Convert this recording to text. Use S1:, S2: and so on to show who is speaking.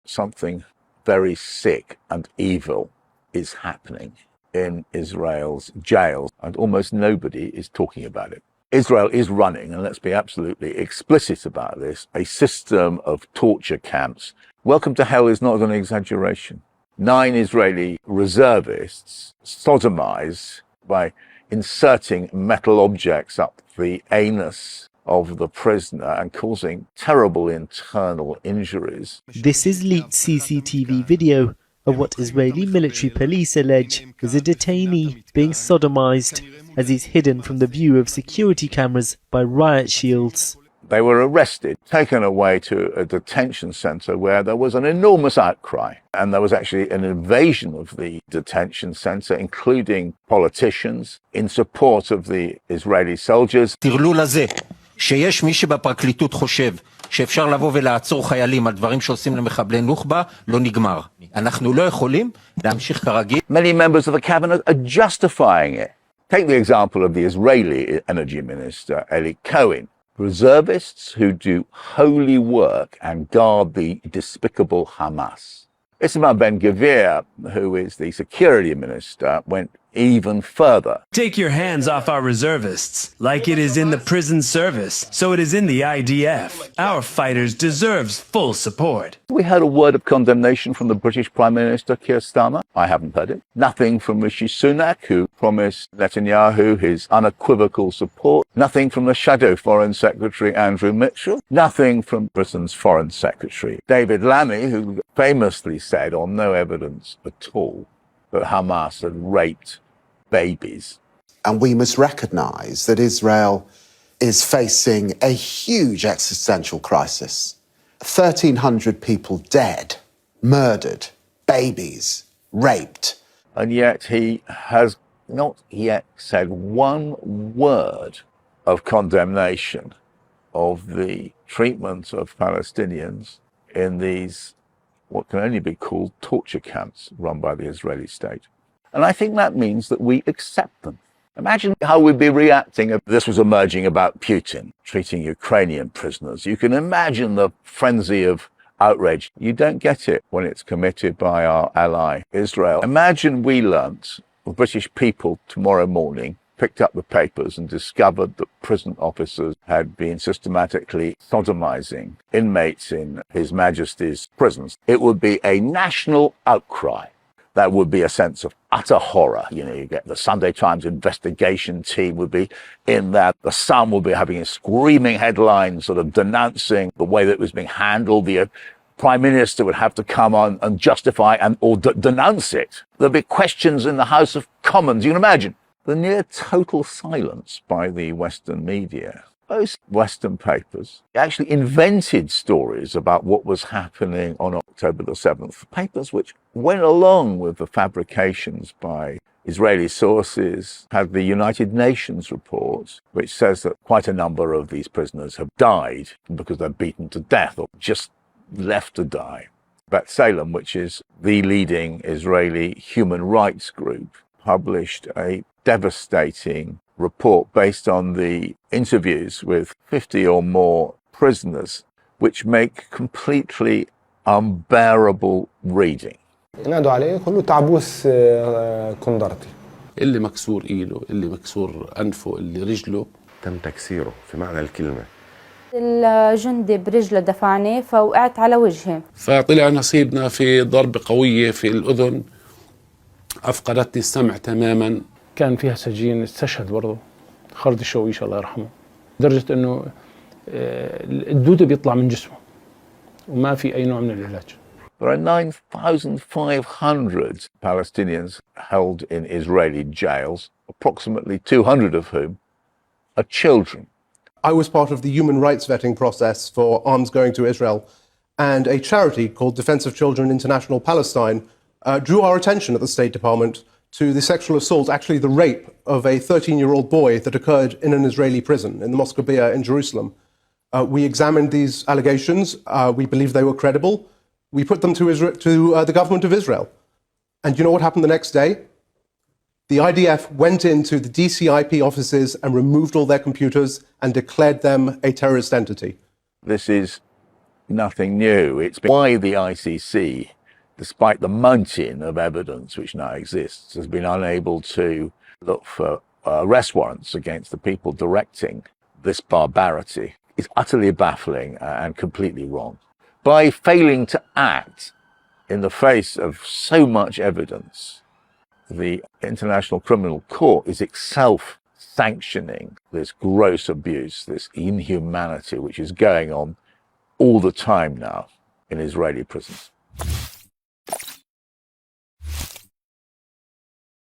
S1: something very sick and evil is happening in Israel's jails, and almost nobody is talking about it. Israel is running, and let's be absolutely explicit about this, a system of torture camps. Welcome to hell is not an exaggeration. 9 Israeli reservists sodomized by inserting metal objects up the anus of the prisoner and causing terrible internal injuries.
S2: This is leaked CCTV video of what Israeli military police allege is a detainee being sodomized as he's hidden from the view of security cameras by riot shields.
S1: They were arrested, taken away to a detention center where there was an enormous outcry. And there was actually an invasion of the detention center, including politicians, in support of the Israeli soldiers.
S3: שיש מי שבפרקליטות חושב שאפשר לבוא ולעצור חיילים על דברים שעושים למחבלי נוח'בה, לא נגמר. אנחנו לא יכולים להמשיך כרגיל.
S1: Many members of the cabinet are justifying it. Take the example of the Israeli energy minister, Eli Cohen. Reservists who do holy work and guard the despicable Hamas. Itamar Ben-Gvir, who is the security minister, went even further.
S4: Take your hands off our reservists, like it is in the prison service, so it is in the IDF. Our fighters deserves full support.
S1: We heard a word of condemnation from the British Prime Minister Keir Starmer. I haven't heard it. Nothing from Rishi Sunak, who promised Netanyahu his unequivocal support. Nothing from the Shadow Foreign Secretary Andrew Mitchell. Nothing from Britain's Foreign Secretary David Lammy, who famously said on no evidence at all that Hamas had raped babies.
S5: And we must recognise that Israel is facing a huge existential crisis. 1,300 people dead, murdered, babies raped.
S1: And yet he has not yet said one word of condemnation of the treatment of Palestinians in these, what can only be called torture camps run by the Israeli state. And I think that means that we accept them. Imagine how we'd be reacting if this was emerging about Putin treating Ukrainian prisoners. You can imagine the frenzy of outrage. You don't get it when it's committed by our ally, Israel. Imagine we learnt, the British people tomorrow morning, picked up the papers and discovered that prison officers had been systematically sodomizing inmates in His Majesty's prisons. It would be a national outcry. There would be a sense of utter horror. You know, you get the Sunday Times investigation team would be in there. The Sun would be having a screaming headlines sort of denouncing the way that it was being handled. The Prime Minister would have to come on and justify or denounce it. There'd be questions in the House of Commons. You can imagine the near total silence by the Western media. Most Western papers actually invented stories about what was happening on October the 7th. Papers which went along with the fabrications by Israeli sources had the United Nations report, which says that quite a number of these prisoners have died because they're beaten to death or just left to die. B'Tselem, which is the leading Israeli human rights group, published a devastating report based on the interviews with 50 or more prisoners, which make completely unbearable reading.
S6: ينادوا عليه كله تعبوس كندرتي.
S7: اللي مكسور ايده، اللي مكسور انفه، اللي رجله
S8: تم تكسيره في معنى الكلمة.
S9: الجندي برجله دفعني فوقعت على وجهي.
S7: فطلع نصيبنا في ضربة قوية في الأذن أفقدتني السمع تماما.
S6: كان فيها سجين استشهد برضه خالد الشويش الله يرحمه. لدرجة إنه الدودة بيطلع من جسمه وما في أي نوع من العلاج.
S1: There are 9,500 Palestinians held in Israeli jails, approximately 200 of whom are children.
S10: I was part of the human rights vetting process for arms going to Israel, and a charity called Defense of Children International Palestine drew our attention at the State Department to the sexual assault, actually the rape of a 13-year-old boy that occurred in an Israeli prison in the Mosque Bia in Jerusalem. We examined these allegations. We believe they were credible. We put them to the government of Israel. And you know what happened the next day? The IDF went into the DCIP offices and removed all their computers and declared them a terrorist entity.
S1: This is nothing new. It's why the ICC, despite the mountain of evidence which now exists, has been unable to look for arrest warrants against the people directing this barbarity. It's utterly baffling and completely wrong. By failing to act in the face of so much evidence, the International Criminal Court is itself sanctioning this gross abuse, this inhumanity which is going on all the time now in Israeli prisons.